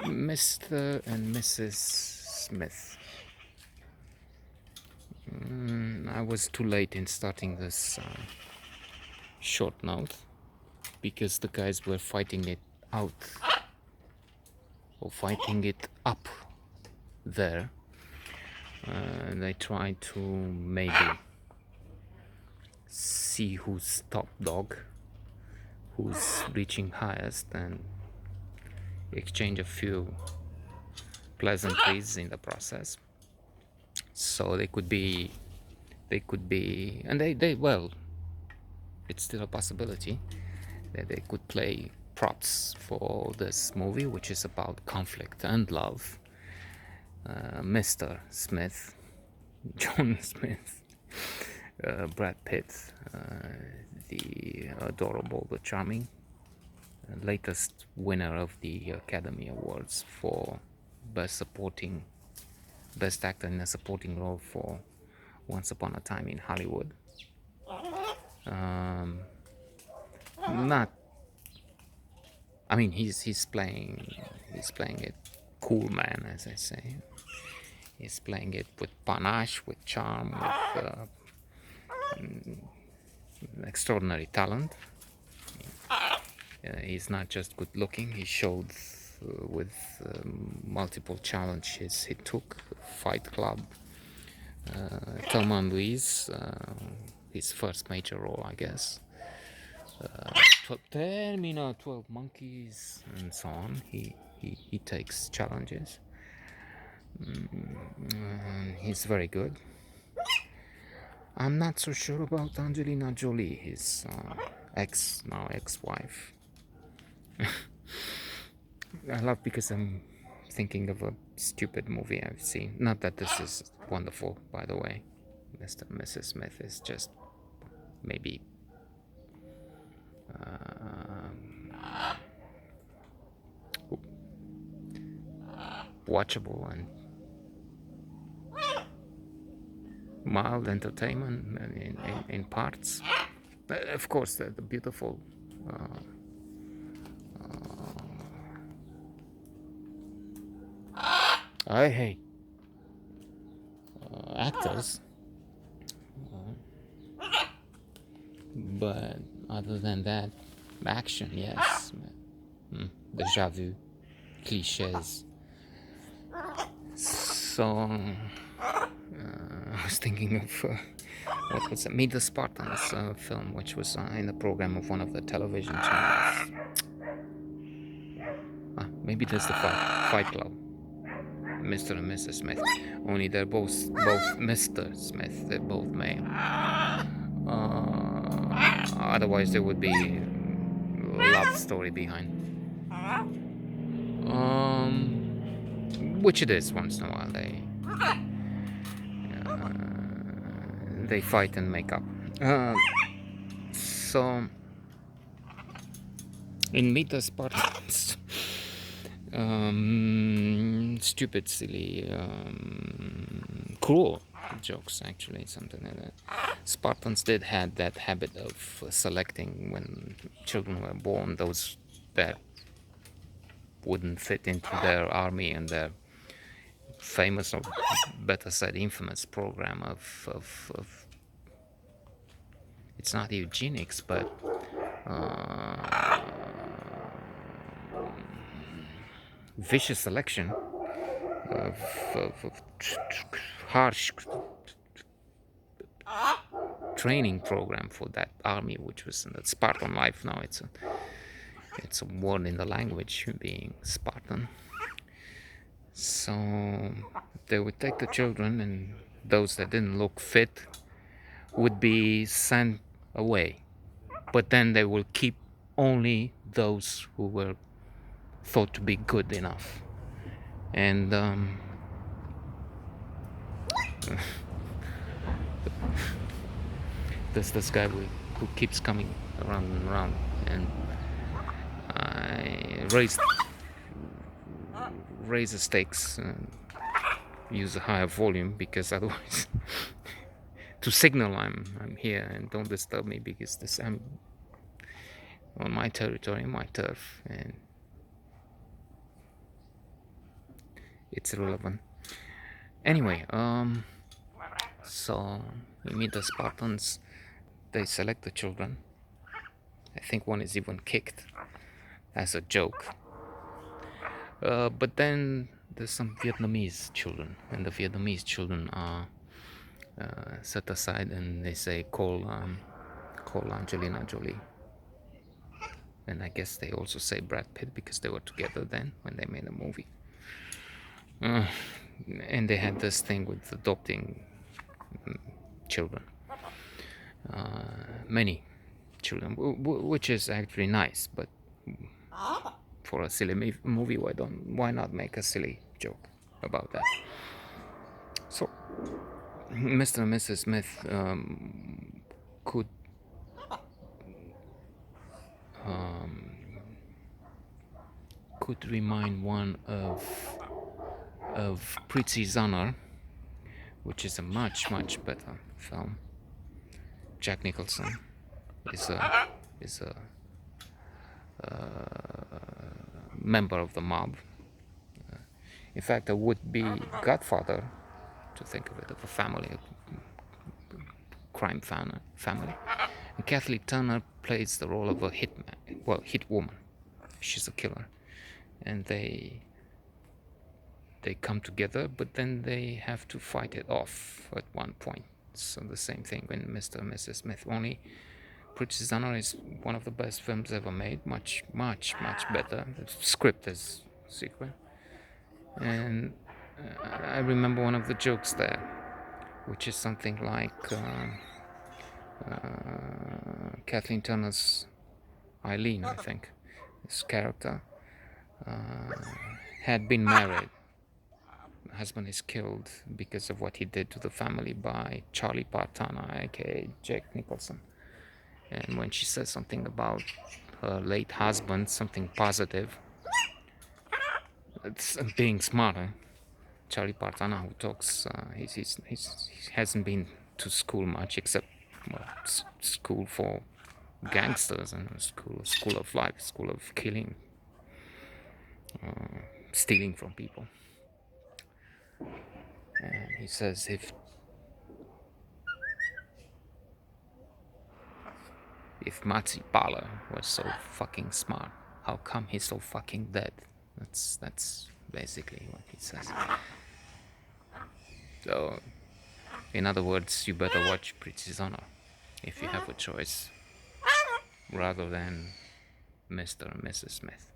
Mr. and Mrs. Smith. I was too late in starting this short note because the guys were fighting it out or fighting it up there. They tried to maybe see who's top dog, who's reaching highest, and exchange a few pleasantries in the process. So they could be, and they well, it's still a possibility that they could play props for this movie, which is about conflict and love. Mr. Smith, John Smith, Brad Pitt, the adorable, the charming, latest winner of the Academy Awards for best actor in a supporting role for Once Upon a Time in Hollywood. Not, I mean, he's playing it cool, man, as I say. He's playing it with panache, with charm, with extraordinary talent. He's not just good looking. He showed with multiple challenges he took. Fight Club, Thelma and Louise, his first major role, I guess. Terminal 12 Monkeys, and so on. He takes challenges. He's very good. I'm not so sure about Angelina Jolie, his ex-wife. I laugh because I'm thinking of a stupid movie I've seen. Not that this is wonderful, by the way. Mr. and Mrs. Smith is just maybe watchable and mild entertainment in parts. Of course, the beautiful I hate actors, but other than that, action, yes. Déjà vu, clichés. So I was thinking of what was it? Meet the Spartans film, which was in the program of one of the television channels. Maybe that's the Fight Club. Mr. and Mrs. Smith. Only they're both Mr. Smith. They're both male. Otherwise, there would be a love story behind. Which it is once in a while. They fight and make up. So in Meet the Spartans, stupid, silly, cruel jokes, actually, something like that. Spartans did have that habit of selecting, when children were born, those that wouldn't fit into their army and their famous, or better said infamous, program of it's not eugenics, but vicious selection of harsh training program for that army, which was in the Spartan life. Now it's a word in the language, being Spartan. So they would take the children, and those that didn't look fit would be sent away, but then they will keep only those who were thought to be good enough. And there's this guy who keeps coming around and around, and I raise the stakes and use a higher volume, because otherwise to signal I'm here and don't disturb me, because I'm on my territory, my turf, and it's irrelevant. Anyway, so we meet the Spartans. They select the children. I think one is even kicked as a joke. But then there's some Vietnamese children, and the Vietnamese children are set aside, and they say call Angelina Jolie, and I guess they also say Brad Pitt because they were together then when they made the movie. And they had this thing with adopting children, many children, which is actually nice, but for a silly movie, why not make a silly joke about that? So Mr. and Mrs. Smith could remind one of Pretty Zanner, which is a much better film. Jack Nicholson is a member of the mob. In fact, a would-be godfather, to think of it, of a family, a crime family. And Kathleen Turner plays the role of a hit woman. She's a killer, and they come together, but then they have to fight it off at one point. So the same thing when Mr. and Mrs. Smith. Only Pretty Zanner is one of the best films ever made. Much better. The script is secret. And I remember one of the jokes there, which is something like Kathleen Turner's Eileen, I think, this character, had been married. The husband is killed because of what he did to the family by Charlie Partana, aka Jack Nicholson. And when she says something about her late husband, something positive, it's being smarter. Charlie Partana, who talks, he hasn't been to school much, except school for gangsters and school of life, school of killing, stealing from people. And he says if Matzi Bala was so fucking smart, how come he's so fucking dead? That's basically what he says. So, in other words, you better watch Pretty Zanner if you have a choice, rather than Mr. and Mrs. Smith.